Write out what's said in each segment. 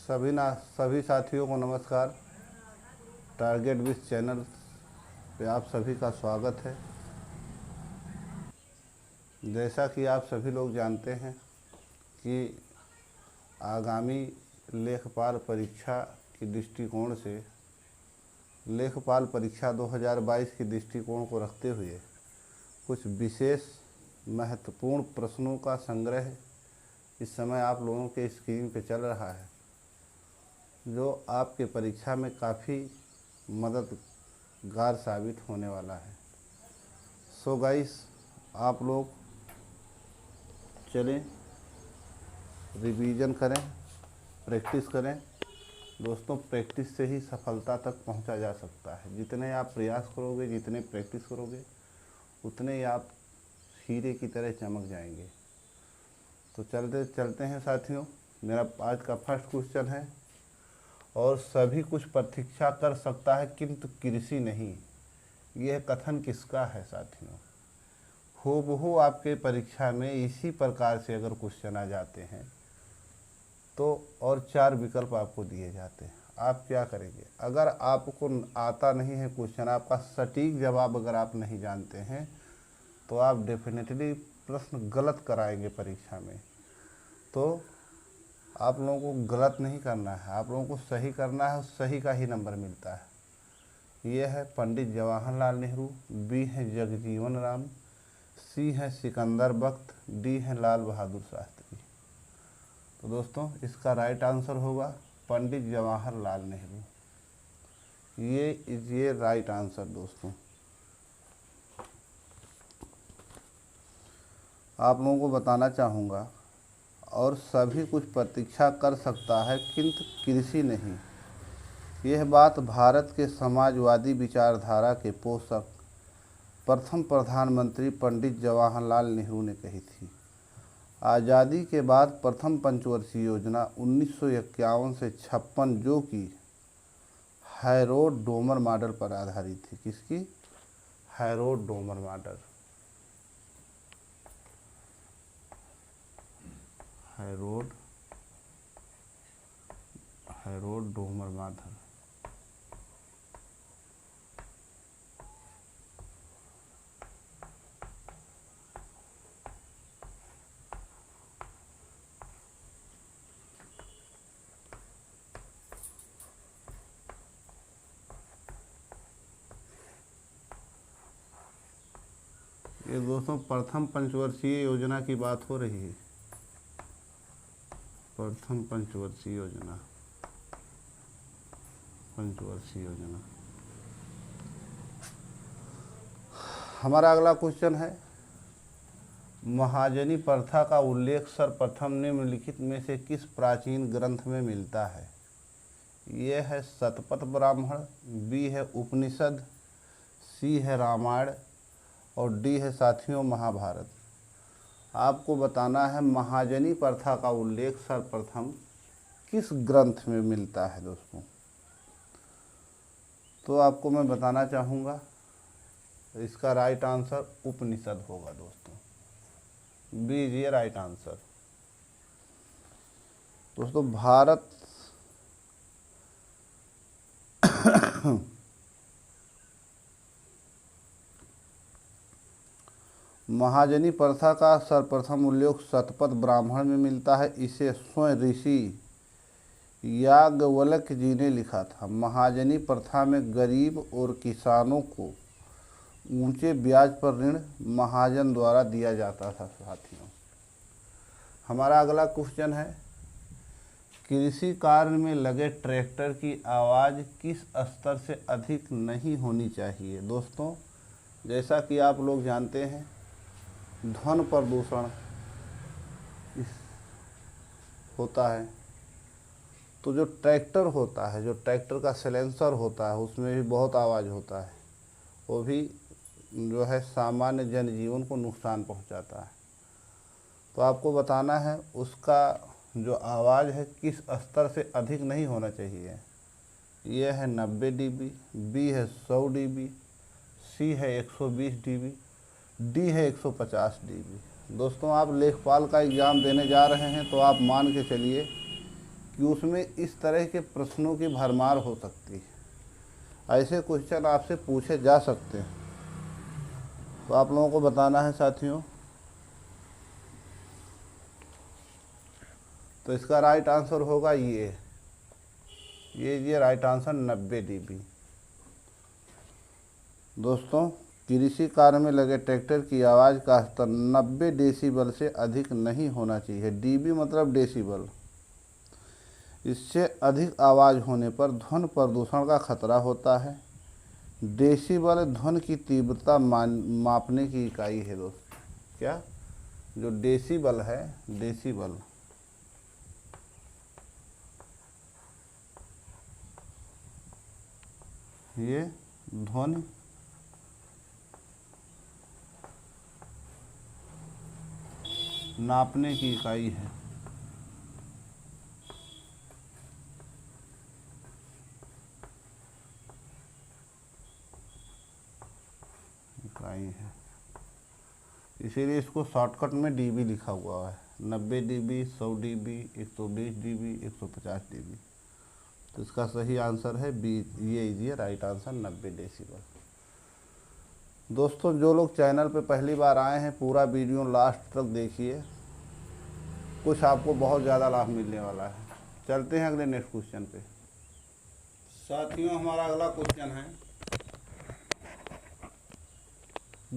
सभी साथियों को नमस्कार। टारगेट विश चैनल पे आप सभी का स्वागत है। जैसा कि आप सभी लोग जानते हैं कि आगामी लेखपाल परीक्षा की दृष्टिकोण से लेखपाल परीक्षा 2022 के दृष्टिकोण को रखते हुए कुछ विशेष महत्वपूर्ण प्रश्नों का संग्रह इस समय आप लोगों के स्क्रीन पे चल रहा है, जो आपके परीक्षा में काफ़ी मददगार साबित होने वाला है। सो गाइस, आप लोग चलें, रिवीजन करें, प्रैक्टिस करें। दोस्तों, प्रैक्टिस से ही सफलता तक पहुंचा जा सकता है। जितने आप प्रयास करोगे, जितने प्रैक्टिस करोगे, उतने ही आप हीरे की तरह चमक जाएंगे। तो चलते हैं साथियों। मेरा आज का फर्स्ट क्वेश्चन है, और सभी कुछ प्रतीक्षा कर सकता है किंतु कृषि नहीं। यह कथन किसका है साथियों? हूबहू आपके परीक्षा में इसी प्रकार से अगर क्वेश्चन आ जाते हैं तो और 4 विकल्प आपको दिए जाते हैं। आप क्या करेंगे? अगर आपको आता नहीं है क्वेश्चन, आपका सटीक जवाब अगर आप नहीं जानते हैं, तो आप डेफिनेटली प्रश्न गलत कराएंगे परीक्षा में। तो आप लोगों को गलत नहीं करना है, आप लोगों को सही करना है, सही का ही नंबर मिलता है। ये है पंडित जवाहरलाल नेहरू, बी है जगजीवन राम, सी है सिकंदर बख्त, डी है लाल बहादुर शास्त्री। तो दोस्तों, इसका राइट आंसर होगा पंडित जवाहरलाल नेहरू। ये राइट आंसर दोस्तों। आप लोगों को बताना चाहूँगा, और सभी कुछ प्रतीक्षा कर सकता है किंतु कृषि नहीं। यह बात भारत के समाजवादी विचारधारा के पोषक प्रथम प्रधानमंत्री पंडित जवाहरलाल नेहरू ने कही थी। आज़ादी के बाद प्रथम पंचवर्षीय योजना 1951 से 56, जो कि हैरोल्ड डोमर मॉडल पर आधारित थी। किसकी? Harold Domar model. Harold Domar model. ये दोस्तों प्रथम पंचवर्षीय योजना की बात हो रही है। प्रथम पंचवर्षीय योजना। हमारा अगला क्वेश्चन है, महाजनी प्रथा का उल्लेख सर्वप्रथम निम्नलिखित में से किस प्राचीन ग्रंथ में मिलता है? ये है शतपथ ब्राह्मण, बी है उपनिषद, सी है रामायण, और डी है साथियों महाभारत। आपको बताना है महाजनी प्रथा का उल्लेख सर्वप्रथम किस ग्रंथ में मिलता है दोस्तों। तो आपको मैं बताना चाहूँगा, इसका राइट आंसर उपनिषद होगा दोस्तों। बी इज ये राइट आंसर। दोस्तों, भारत महाजनी प्रथा का सर्वप्रथम उल्लेख शतपथ ब्राह्मण में मिलता है। इसे स्वयं ऋषि याज्ञवल्क्य जी ने लिखा था। महाजनी प्रथा में गरीब और किसानों को ऊंचे ब्याज पर ऋण महाजन द्वारा दिया जाता था। साथियों, हमारा अगला क्वेश्चन है, कृषि कार्य में लगे ट्रैक्टर की आवाज़ किस स्तर से अधिक नहीं होनी चाहिए? दोस्तों, जैसा कि आप लोग जानते हैं, ध्वनि प्रदूषण होता है। तो जो ट्रैक्टर होता है, जो ट्रैक्टर का सिलेंसर होता है, उसमें भी बहुत आवाज़ होता है। वो भी जो है सामान्य जनजीवन को नुकसान पहुंचाता है। तो आपको बताना है उसका जो आवाज़ है किस स्तर से अधिक नहीं होना चाहिए। ये है 90 dB, बी है 100 dB, सी है 120 dB, डी है 150 dB। दोस्तों, आप लेखपाल का एग्ज़ाम देने जा रहे हैं, तो आप मान के चलिए कि उसमें इस तरह के प्रश्नों की भरमार हो सकती है। ऐसे क्वेश्चन आपसे पूछे जा सकते हैं, तो आप लोगों को बताना है साथियों। तो इसका राइट आंसर होगा ये राइट आंसर 90 dB। दोस्तों, कृषि कार्य में लगे ट्रैक्टर की आवाज़ का स्तर 90 डेसिबल से अधिक नहीं होना चाहिए। डीबी मतलब डेसिबल। इससे अधिक आवाज़ होने पर ध्वनि प्रदूषण का खतरा होता है। डेसिबल ध्वनि की तीव्रता मापने की इकाई है दोस्तों। क्या? जो डेसिबल है, डेसिबल ये ध्वनि नापने की इकाई है। इसीलिए इसको शॉर्टकट में डीबी लिखा हुआ है। 90 dB, 100 dB, 120 dB, 150 dB। तो इसका सही आंसर है बी। ये राइट आंसर 90 डेसिबल। दोस्तों, जो लोग चैनल पे पहली बार आए हैं, पूरा वीडियो लास्ट तक देखिए, कुछ आपको बहुत ज़्यादा लाभ मिलने वाला है। चलते हैं अगले नेक्स्ट क्वेश्चन पे। साथियों, हमारा अगला क्वेश्चन है,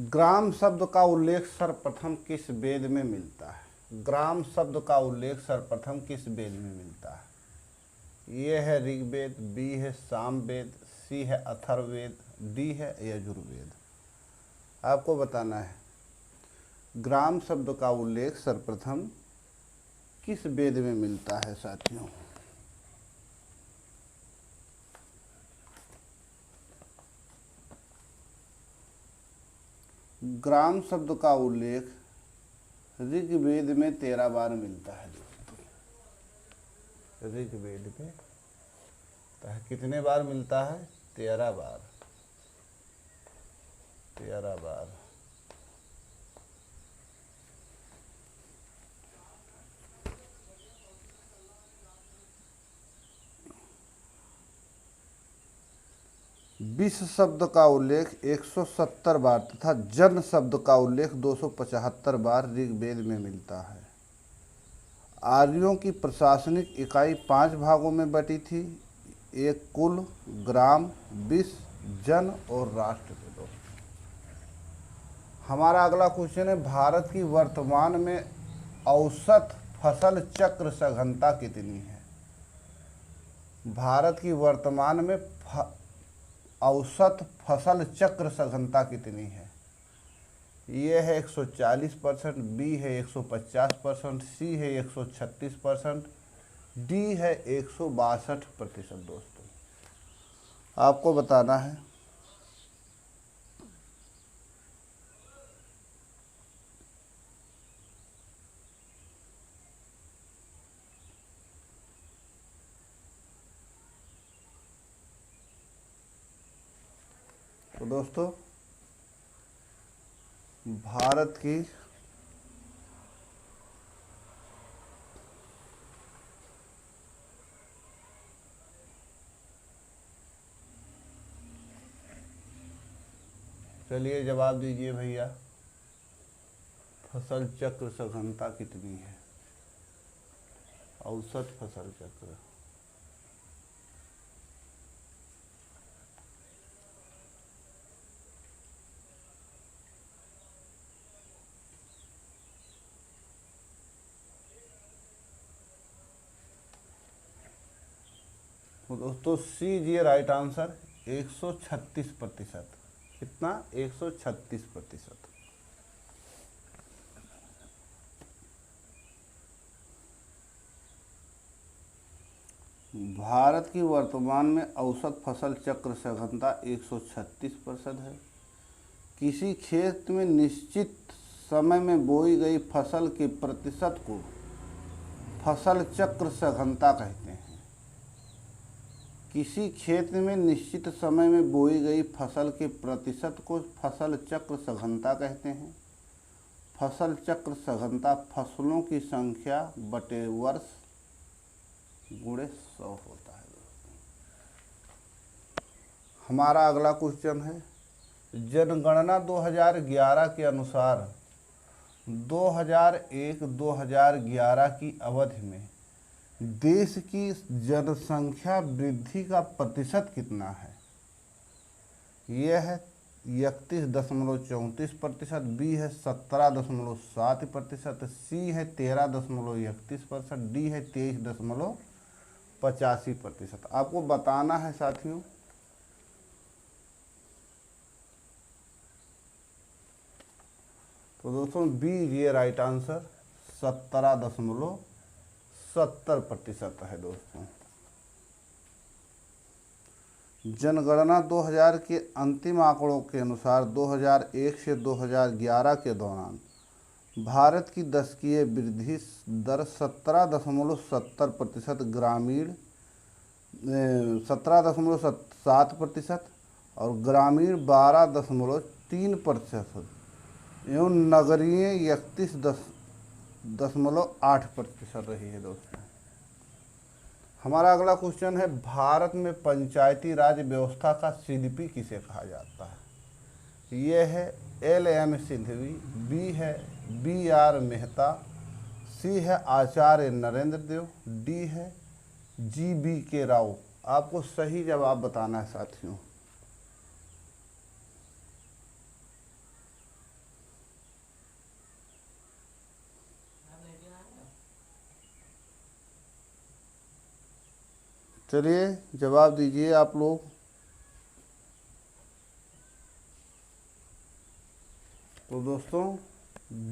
ग्राम शब्द का उल्लेख सर्वप्रथम किस वेद में मिलता है? ग्राम शब्द का उल्लेख सर्वप्रथम किस वेद में मिलता है? ये है ऋग्वेद, बी है सामवेद, सी है अथर्ववेद, डी है यजुर्वेद। आपको बताना है ग्राम शब्द का उल्लेख सर्वप्रथम किस वेद में मिलता है साथियों। ग्राम शब्द का उल्लेख ऋग्वेद में 13 बार मिलता है दोस्तों। ऋग्वेद में कितने बार मिलता है? 13 बार। 13 बार। विश्व शब्द का उल्लेख 170 बार तथा जन शब्द का उल्लेख 275 बार ऋग्वेद में मिलता है। आर्यों की प्रशासनिक इकाई 5 भागों में बटी थी, एक कुल, ग्राम, विश्व, जन और राष्ट्र के। दोस्तों, हमारा अगला क्वेश्चन है, भारत की वर्तमान में औसत फसल चक्र सघनता कितनी है? भारत की वर्तमान में औसत फसल चक्र सघनता कितनी है? ये है 140%, बी है 150%, सी है 136%, डी है 162%। दोस्तों, आपको बताना है तो दोस्तों, भारत की चलिए जवाब दीजिए भैया, फसल चक्र सघनता कितनी है? औसत फसल चक्र। तो दोस्तों, सी जी राइट आंसर 136%। कितना? 136%। भारत की वर्तमान में औसत फसल चक्र सघनता 136% है। किसी खेत में निश्चित समय में बोई गई फसल के प्रतिशत को फसल चक्र सघनता कहते हैं। किसी खेत में निश्चित समय में बोई गई फसल के प्रतिशत को फसल चक्र सघनता कहते हैं। फसल चक्र सघनता फसलों की संख्या बटे वर्ष गुणे 100 होता है दोस्तों। हमारा अगला क्वेश्चन है, जनगणना 2011 के अनुसार 2001-2011 की अवधि में देश की जनसंख्या वृद्धि का प्रतिशत कितना है? यह है 31.34%, बी है 17.7%, सी है 13.31%, डी है 23.85%। आपको बताना है साथियों, तो दोस्तों बी ये राइट आंसर 17.70% है दोस्तों। जनगणना 2000 के अंतिम आंकड़ों के अनुसार 2001 से 2011 के दौरान भारत की दशकीय वृद्धि दर 17.70%, ग्रामीण 17.7% और ग्रामीण 12.3% एवं नगरीय 31.8% रही है दोस्तों। हमारा अगला क्वेश्चन है, भारत में पंचायती राज व्यवस्था का शिल्पी किसे कहा जाता है? ये है LM सिंघवी, बी है BR मेहता, सी है आचार्य नरेंद्र देव, डी है GBK राव। आपको सही जवाब बताना है साथियों। चलिए जवाब दीजिए आप लोग। तो दोस्तों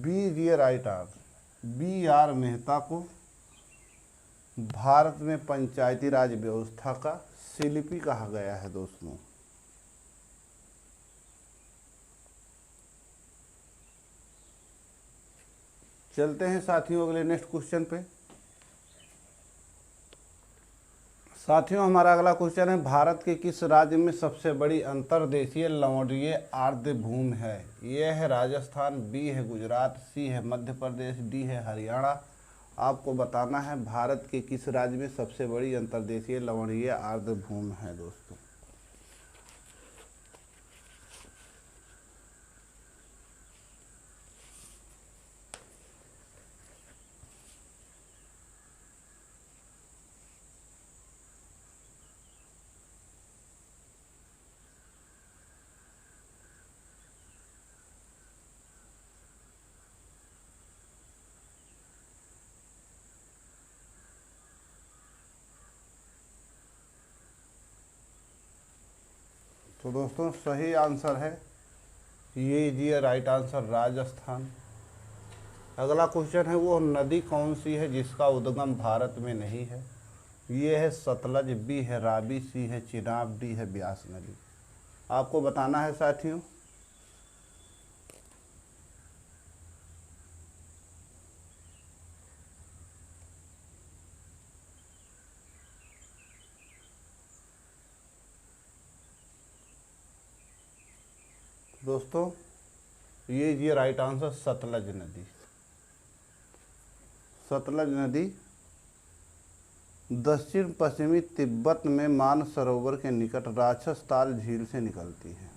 बी ये राइट आंसर, BR मेहता को भारत में पंचायती राज व्यवस्था का शिल्पी कहा गया है दोस्तों। चलते हैं साथियों अगले नेक्स्ट क्वेश्चन पे। साथियों हमारा अगला क्वेश्चन है, भारत के किस राज्य में सबसे बड़ी अंतर्देशीय लवणीय आर्द्र भूमि है? ये है राजस्थान, बी है गुजरात, सी है मध्य प्रदेश, डी है हरियाणा। आपको बताना है भारत के किस राज्य में सबसे बड़ी अंतर्देशीय लवणीय आर्द्र भूमि है दोस्तों। तो दोस्तों सही आंसर है ये राइट आंसर राजस्थान। अगला क्वेश्चन है, वो नदी कौन सी है जिसका उद्गम भारत में नहीं है? ये है सतलज, बी है रावी, सी है चिनाब, डी है ब्यास नदी। आपको बताना है साथियों। दोस्तों ये राइट आंसर सतलज नदी। सतलज नदी दक्षिण पश्चिमी तिब्बत में मानसरोवर के निकट राक्षसताल झील से निकलती है।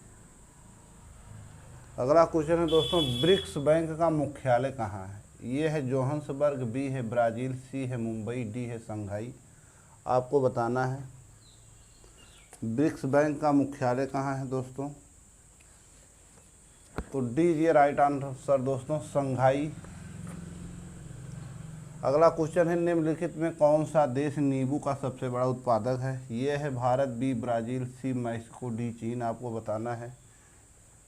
अगला क्वेश्चन है दोस्तों, ब्रिक्स बैंक का मुख्यालय कहाँ है? ये है जोहान्सबर्ग, बी है ब्राज़ील, सी है मुंबई, डी है शंघाई। आपको बताना है ब्रिक्स बैंक का मुख्यालय कहाँ है दोस्तों। तो डी ये राइट आंसर दोस्तों शंघाई। अगला क्वेश्चन है, निम्नलिखित में कौन सा देश नींबू का सबसे बड़ा उत्पादक है? ये है भारत, बी ब्राज़ील, सी मैक्सिको, डी चीन। आपको बताना है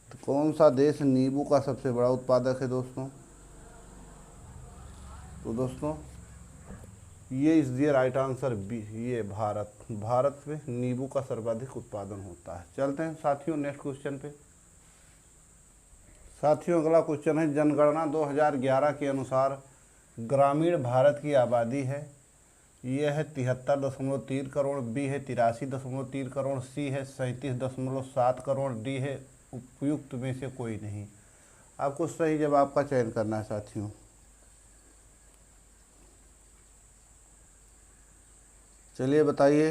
तो कौन सा देश नींबू का सबसे बड़ा उत्पादक है दोस्तों। तो दोस्तों ये राइट आंसर बी, ये भारत। भारत में नींबू का सर्वाधिक उत्पादन होता है। चलते हैं साथियों नेक्स्ट क्वेश्चन पे। साथियों अगला क्वेश्चन है, जनगणना 2011 के अनुसार ग्रामीण भारत की आबादी है। ये है 73.3 करोड़, बी है 83.3 करोड़, सी है 37.7 करोड़, डी है उपयुक्त में से कोई नहीं। आपको सही जवाब का चयन करना है साथियों। चलिए बताइए।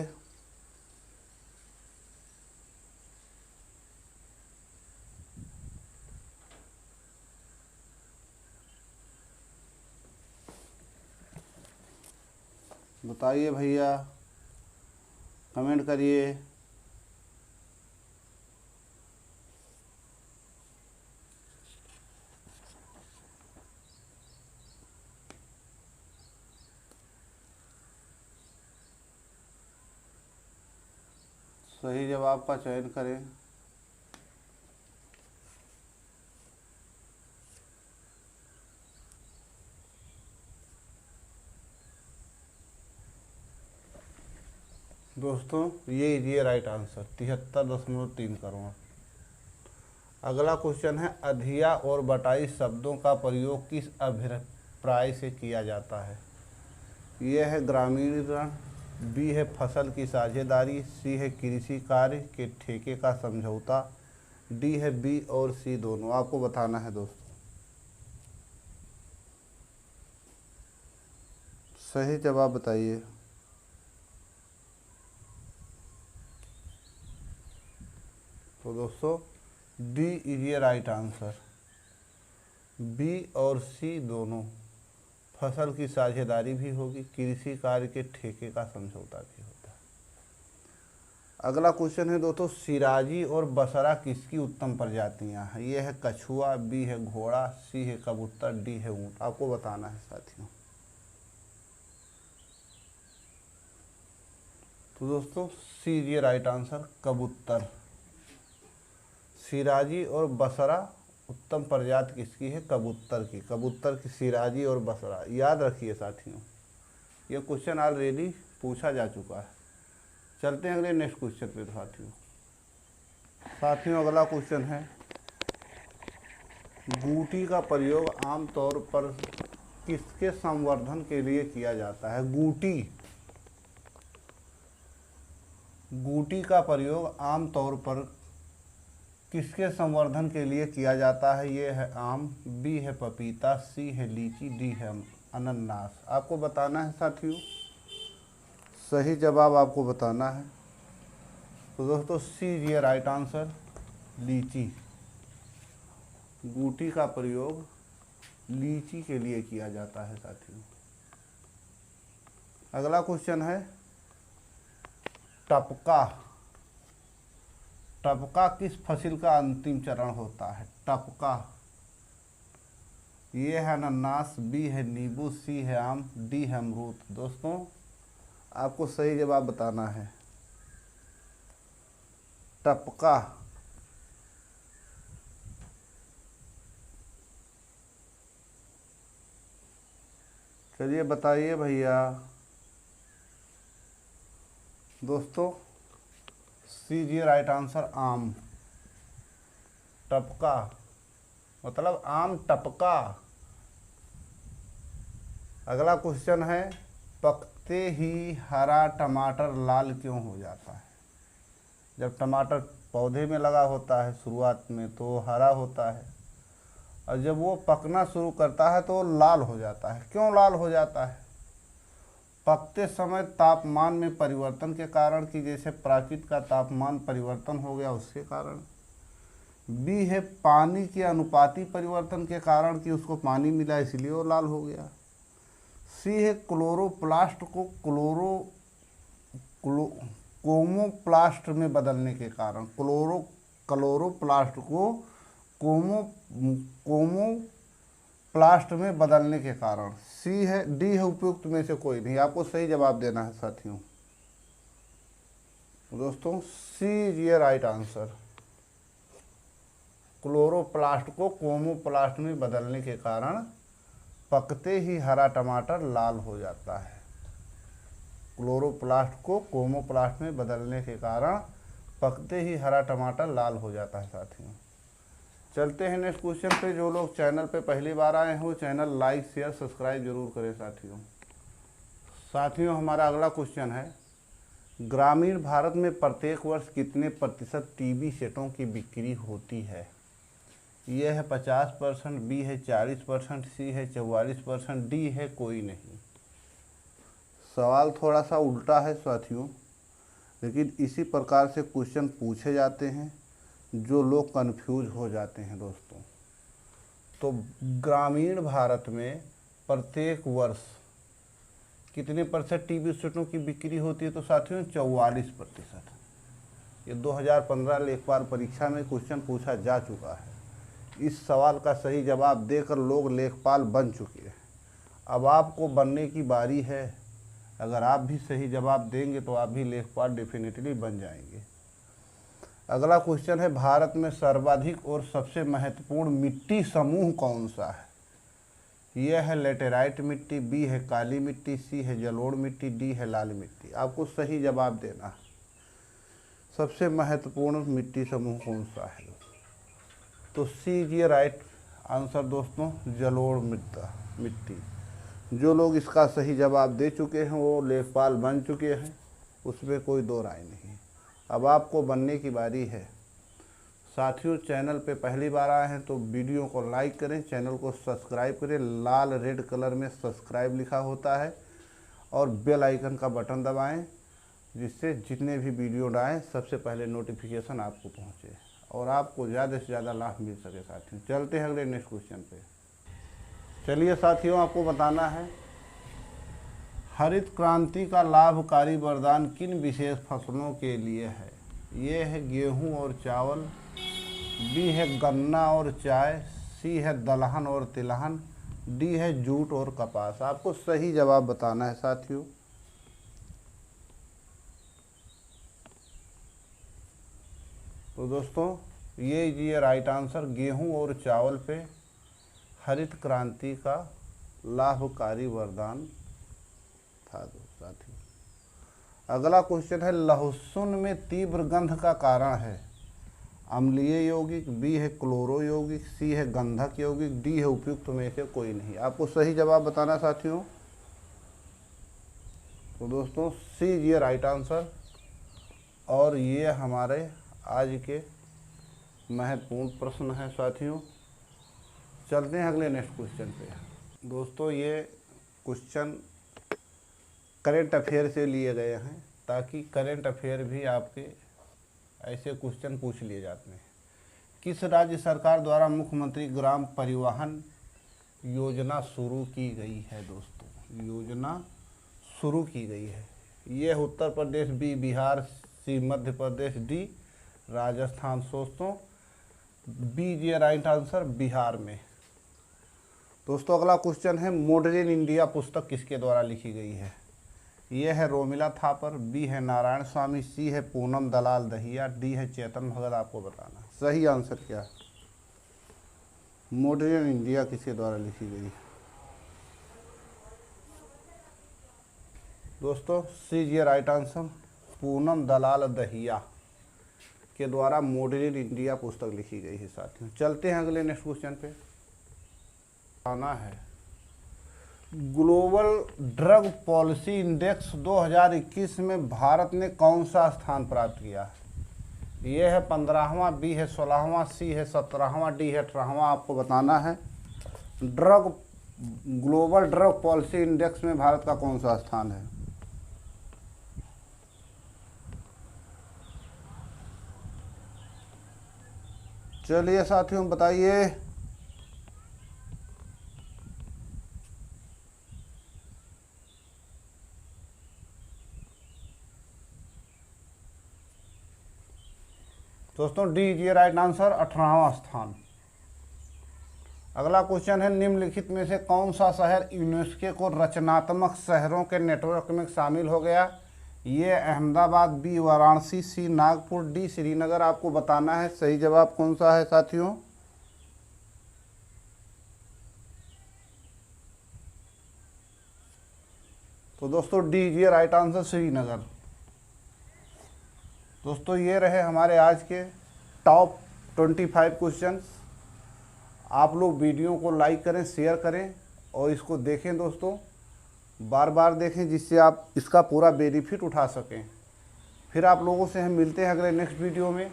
बताइए भैया, कमेंट करिए। सही जवाब का चयन करें। दोस्तों ये राइट आंसर 73.3 करोड़। अगला क्वेश्चन है, अधिया और बटाई शब्दों का प्रयोग किस अभिप्राय से किया जाता है? ये है ग्रामीणीकरण, बी है फसल की साझेदारी, सी है कृषि कार्य के ठेके का समझौता, डी है बी और सी दोनों। आपको बताना है दोस्तों। सही जवाब बताइए। तो दोस्तों डी इज ये राइट आंसर। बी और सी दोनों, फसल की साझेदारी भी होगी, कृषि कार्य के ठेके का समझौता भी होता है। अगला क्वेश्चन है दोस्तों, सिराजी और बसरा किसकी उत्तम प्रजातियां हैं? ये है कछुआ, बी है घोड़ा, सी है कबूतर, डी है ऊंट। आपको बताना है साथियों। तो दोस्तों सी ये राइट आंसर, कबूतर। सिराजी और बसरा उत्तम प्रजाति किसकी है? कबूतर की। कबूतर की सिराजी और बसरा, याद रखिए साथियों, ये क्वेश्चन ऑलरेडी पूछा जा चुका है। चलते हैं अगले नेक्स्ट क्वेश्चन पे साथियों अगला क्वेश्चन है, गूटी का प्रयोग आमतौर पर किसके संवर्धन के लिए किया जाता है? गूटी का प्रयोग आमतौर पर किसके संवर्धन के लिए किया जाता है? ये है आम, बी है पपीता, सी है लीची, डी है अनानास। आपको बताना है साथियों। सही जवाब आपको बताना है। तो दोस्तों सी ये राइट आंसर, लीची। गूटी का प्रयोग लीची के लिए किया जाता है साथियों। अगला क्वेश्चन है, टपका। टपका किस फसल का अंतिम चरण होता है? टपका, ये है अनानास, बी है नींबू, सी है आम, डी है अमरूद। दोस्तों आपको सही जवाब बताना है। टपका, चलिए बताइए भैया। दोस्तों सी जी राइट आंसर, आम। टपका मतलब आम टपका। अगला क्वेश्चन है, पकते ही हरा टमाटर लाल क्यों हो जाता है? जब टमाटर पौधे में लगा होता है शुरुआत में तो हरा होता है, और जब वो पकना शुरू करता है तो लाल हो जाता है। क्यों लाल हो जाता है? पकते समय तापमान में परिवर्तन के कारण, कि जैसे प्राकृतिक का तापमान परिवर्तन हो गया उसके कारण। बी है पानी के अनुपाती परिवर्तन के कारण, कि उसको पानी मिला इसलिए वो लाल हो गया। सी है क्लोरोप्लास्ट को कोमोप्लास्ट में बदलने के कारण, क्लोरोप्लास्ट को कोमोप्लास्ट में बदलने के कारण। सी है, डी है उपयुक्त में से कोई नहीं। आपको सही जवाब देना है साथियों। दोस्तों सी ये राइट आंसर, क्लोरोप्लास्ट को कोमोप्लास्ट में बदलने के कारण पकते ही हरा टमाटर लाल हो जाता है। क्लोरोप्लास्ट को कोमोप्लास्ट में बदलने के कारण पकते ही हरा टमाटर लाल हो जाता है साथियों। चलते हैं नेक्स्ट क्वेश्चन पे। जो लोग चैनल पे पहली बार आए हैं वो चैनल लाइक शेयर सब्सक्राइब जरूर करें साथियों हमारा अगला क्वेश्चन है, ग्रामीण भारत में प्रत्येक वर्ष कितने प्रतिशत टीवी सेटों की बिक्री होती है? यह है 50%, बी है 40%, सी है 44%, डी है कोई नहीं। सवाल थोड़ा सा उल्टा है साथियों, लेकिन इसी प्रकार से क्वेश्चन पूछे जाते हैं जो लोग कंफ्यूज हो जाते हैं दोस्तों। तो ग्रामीण भारत में प्रत्येक वर्ष कितने % टीबी सेटों की बिक्री होती है? तो साथियों 44%। ये 2015 लेखपाल परीक्षा में क्वेश्चन पूछा जा चुका है। इस सवाल का सही जवाब देकर लोग लेखपाल बन चुके हैं। अब आपको बनने की बारी है। अगर आप भी सही जवाब देंगे तो आप भी लेखपाल डेफिनेटली बन जाएंगे। अगला क्वेश्चन है, भारत में सर्वाधिक और सबसे महत्वपूर्ण मिट्टी समूह कौन सा है? यह है लेटेराइट मिट्टी, बी है काली मिट्टी, सी है जलोढ़ मिट्टी, डी है लाल मिट्टी। आपको सही जवाब देना है। सबसे महत्वपूर्ण मिट्टी समूह कौन सा है? तो सी इज राइट आंसर दोस्तों, जलोढ़ मिट्टी। जो लोग इसका सही जवाब दे चुके हैं वो लेखपाल बन चुके हैं, उसमें कोई दो राय नहीं। अब आपको बनने की बारी है। साथियों, चैनल पे पहली बार आए हैं तो वीडियो को लाइक करें, चैनल को सब्सक्राइब करें। लाल रेड कलर में सब्सक्राइब लिखा होता है और बेल आइकन का बटन दबाएं, जिससे जितने भी वीडियो डालें सबसे पहले नोटिफिकेशन आपको पहुंचे और आपको ज़्यादा से ज़्यादा लाभ मिल सके। साथियों, चलते हैं अगले नेक्स्ट क्वेश्चन पे। चलिए साथियों, आपको बताना है हरित क्रांति का लाभकारी वरदान किन विशेष फसलों के लिए है? ये है गेहूं और चावल, बी है गन्ना और चाय, सी है दलहन और तिलहन, डी है जूट और कपास। आपको सही जवाब बताना है साथियों। तो दोस्तों ये राइट आंसर, गेहूं और चावल पे हरित क्रांति का लाभकारी वरदान था साथियों। अगला क्वेश्चन है, लहसुन में तीव्र गंध का कारण है? अम्लीय यौगिक, बी है क्लोरो यौगिक, सी है गंधक यौगिक, डी है उपयुक्त में से कोई नहीं। आपको सही जवाब बताना साथियों। तो दोस्तों सी ये राइट आंसर और ये हमारे आज के महत्वपूर्ण प्रश्न है साथियों। चलते हैं अगले नेक्स्ट क्वेश्चन पे। दोस्तों ये क्वेश्चन करेंट अफेयर से लिए गए हैं, ताकि करेंट अफेयर भी आपके ऐसे क्वेश्चन पूछ लिए जाते हैं। किस राज्य सरकार द्वारा मुख्यमंत्री ग्राम परिवहन योजना शुरू की गई है? दोस्तों योजना शुरू की गई है। ये उत्तर प्रदेश, बी बिहार, सी मध्य प्रदेश, डी राजस्थान। दोस्तों बी ये राइट आंसर, बिहार में। दोस्तों अगला क्वेश्चन है, मॉडर्न इंडिया पुस्तक किसके द्वारा लिखी गई है? ये है रोमिला थापर, बी है नारायण स्वामी, सी है पूनम दलाल दहिया, डी है चेतन भगत। आपको बताना सही आंसर क्या है। मॉडर्न इंडिया किसके द्वारा लिखी गई है? दोस्तों सी ये राइट आंसर, पूनम दलाल दहिया के द्वारा मॉडर्न इंडिया पुस्तक लिखी गई है साथियों। चलते हैं अगले नेक्स्ट क्वेश्चन पे। आना है, ग्लोबल ड्रग पॉलिसी इंडेक्स 2021 में भारत ने कौन सा स्थान प्राप्त किया है? ये है 15वां, बी है 16वां, सी है 17वां, डी है 18वां। आपको बताना है ग्लोबल ड्रग पॉलिसी इंडेक्स में भारत का कौन सा स्थान है? चलिए साथियों बताइए। दोस्तों डी ये राइट आंसर, 18वां स्थान। अगला क्वेश्चन है, निम्नलिखित में से कौन सा शहर यूनेस्को को रचनात्मक शहरों के नेटवर्क में शामिल हो गया? ये अहमदाबाद, बी वाराणसी, सी नागपुर, डी श्रीनगर। आपको बताना है सही जवाब कौन सा है साथियों। तो दोस्तों डी ये राइट आंसर, श्रीनगर। दोस्तों ये रहे हमारे आज के टॉप 25 क्वेश्चंस। आप लोग वीडियो को लाइक करें, शेयर करें और इसको देखें दोस्तों, बार बार देखें, जिससे आप इसका पूरा बेनिफिट उठा सकें। फिर आप लोगों से हम मिलते हैं अगले नेक्स्ट वीडियो में।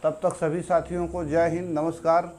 तब तक सभी साथियों को जय हिंद, नमस्कार।